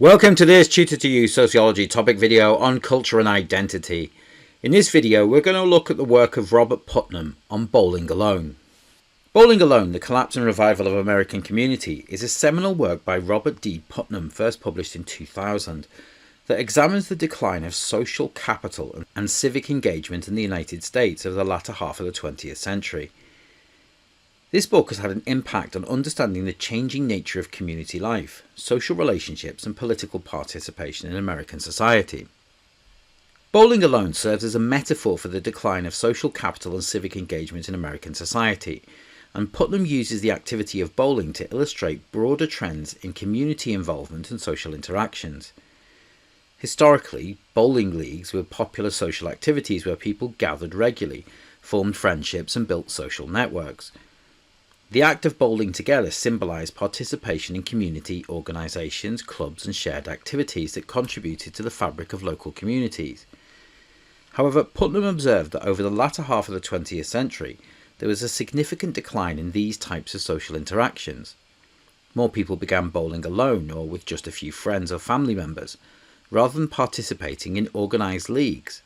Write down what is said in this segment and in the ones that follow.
Welcome to this Tutor to You Sociology topic video on culture and identity. In this video we're going to look at the work of Robert Putnam on Bowling Alone. Bowling Alone, The Collapse and Revival of American Community is a seminal work by Robert D. Putnam, first published in 2000, that examines the decline of social capital and civic engagement in the United States over the latter half of the 20th century. This book has had an impact on understanding the changing nature of community life, social relationships and political participation in American society. Bowling Alone serves as a metaphor for the decline of social capital and civic engagement in American society, and Putnam uses the activity of bowling to illustrate broader trends in community involvement and social interactions. Historically, bowling leagues were popular social activities where people gathered regularly, formed friendships and built social networks. The act of bowling together symbolised participation in community organisations, clubs and shared activities that contributed to the fabric of local communities. However, Putnam observed that over the latter half of the 20th century, there was a significant decline in these types of social interactions. More people began bowling alone or with just a few friends or family members, rather than participating in organised leagues.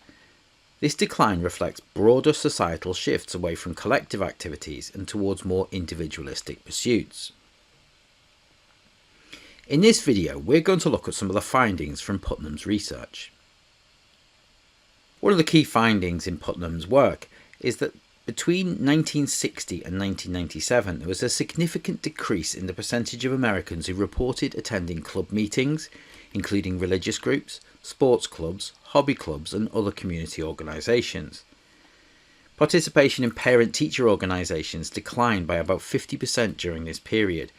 This decline reflects broader societal shifts away from collective activities and towards more individualistic pursuits. In this video, we're going to look at some of the findings from Putnam's research. One of the key findings in Putnam's work is that between 1960 and 1997, there was a significant decrease in the percentage of Americans who reported attending club meetings, including religious groups, sports clubs, hobby clubs and other community organisations. Participation in parent-teacher organisations declined by about 50% during this period,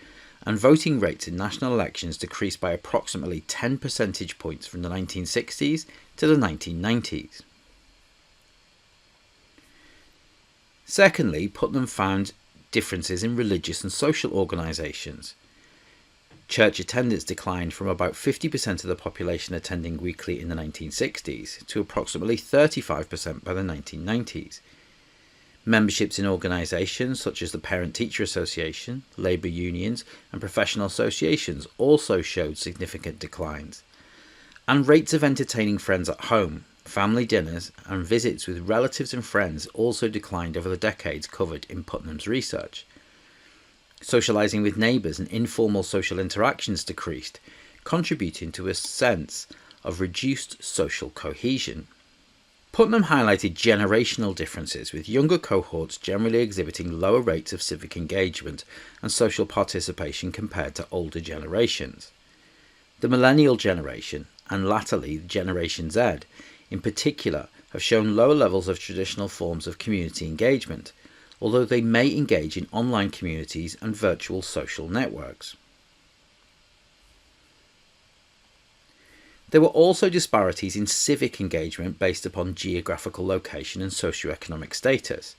and voting rates in national elections decreased by approximately 10 percentage points from the 1960s to the 1990s. Secondly, Putnam found differences in religious and social organisations. Church attendance declined from about 50% of the population attending weekly in the 1960s to approximately 35% by the 1990s. Memberships in organisations such as the Parent-Teacher Association, labour unions and professional associations also showed significant declines. And rates of entertaining friends at home, family dinners and visits with relatives and friends also declined over the decades covered in Putnam's research. Socialising with neighbours and informal social interactions decreased, contributing to a sense of reduced social cohesion. Putnam highlighted generational differences, with younger cohorts generally exhibiting lower rates of civic engagement and social participation compared to older generations. The millennial generation, and latterly Generation Z, in particular, have shown lower levels of traditional forms of community engagement, although they may engage in online communities and virtual social networks. There were also disparities in civic engagement based upon geographical location and socioeconomic status.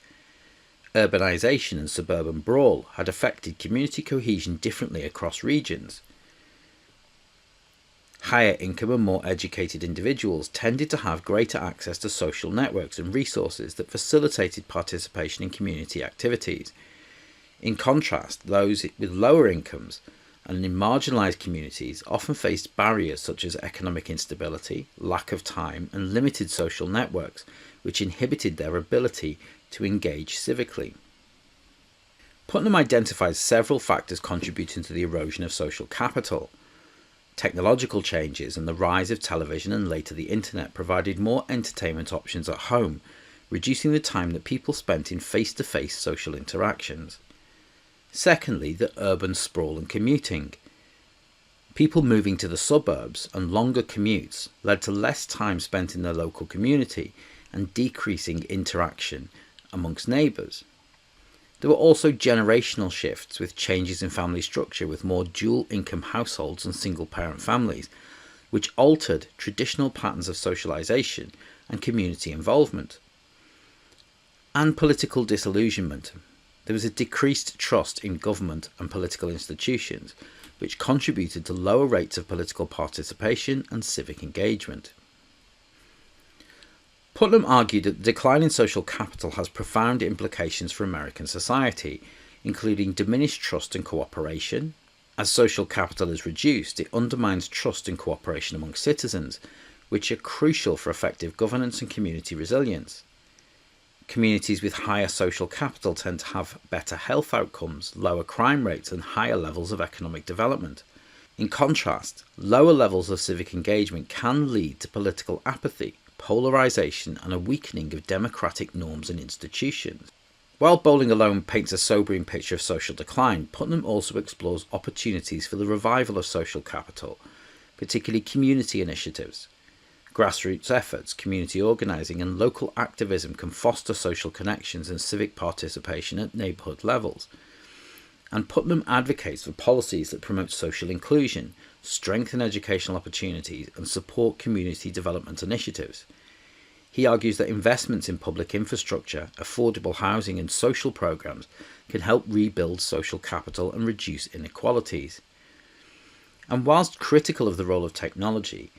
Urbanisation and suburban brawl had affected community cohesion differently across regions. Higher income and more educated individuals tended to have greater access to social networks and resources that facilitated participation in community activities. In contrast, those with lower incomes and in marginalised communities often faced barriers such as economic instability, lack of time and limited social networks, which inhibited their ability to engage civically. Putnam identifies several factors contributing to the erosion of social capital. Technological changes and the rise of television and later the internet provided more entertainment options at home, reducing the time that people spent in face-to-face social interactions. Secondly, the urban sprawl and commuting. People moving to the suburbs and longer commutes led to less time spent in their local community and decreasing interaction amongst neighbours. There were also generational shifts with changes in family structure with more dual-income households and single-parent families, which altered traditional patterns of socialisation and community involvement. And political disillusionment. There was a decreased trust in government and political institutions, which contributed to lower rates of political participation and civic engagement. Putnam argued that the decline in social capital has profound implications for American society, including diminished trust and cooperation, As social capital is reduced, it undermines trust and cooperation among citizens, which are crucial for effective governance and community resilience. Communities with higher social capital tend to have better health outcomes, lower crime rates, and higher levels of economic development. In contrast, lower levels of civic engagement can lead to political apathy, polarisation, and a weakening of democratic norms and institutions. While Bowling Alone paints a sobering picture of social decline, Putnam also explores opportunities for the revival of social capital, particularly community initiatives. Grassroots efforts, community organising, and local activism can foster social connections and civic participation at neighbourhood levels. And Putnam advocates for policies that promote social inclusion, strengthen educational opportunities, and support community development initiatives. He argues that investments in public infrastructure, affordable housing, and social programs can help rebuild social capital and reduce inequalities. And whilst critical of the role of technology,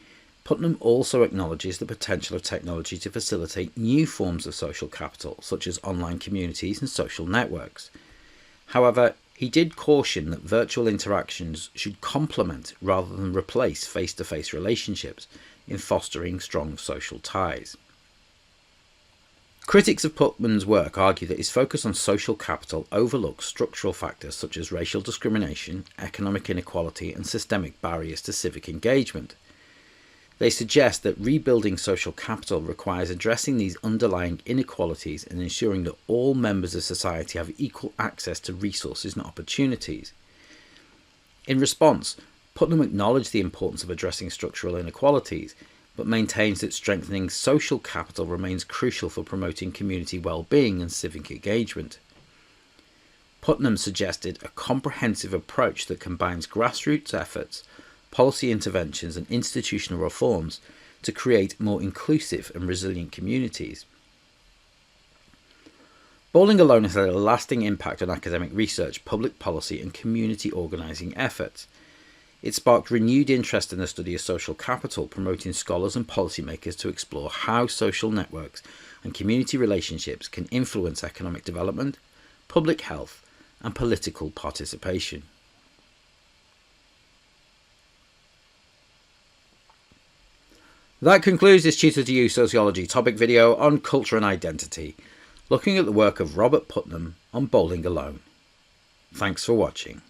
Putnam also acknowledges the potential of technology to facilitate new forms of social capital, such as online communities and social networks. However, he did caution that virtual interactions should complement rather than replace face-to-face relationships in fostering strong social ties. Critics of Putnam's work argue that his focus on social capital overlooks structural factors such as racial discrimination, economic inequality, and systemic barriers to civic engagement. They suggest that rebuilding social capital requires addressing these underlying inequalities and ensuring that all members of society have equal access to resources and opportunities. In response, Putnam acknowledged the importance of addressing structural inequalities, but maintains that strengthening social capital remains crucial for promoting community well-being and civic engagement. Putnam suggested a comprehensive approach that combines grassroots efforts, policy interventions, and institutional reforms to create more inclusive and resilient communities. Bowling Alone has had a lasting impact on academic research, public policy, and community organising efforts. It sparked renewed interest in the study of social capital, promoting scholars and policymakers to explore how social networks and community relationships can influence economic development, public health, and political participation. That concludes this Tutor to You Sociology topic video on culture and identity, looking at the work of Robert Putnam on Bowling Alone. Thanks for watching.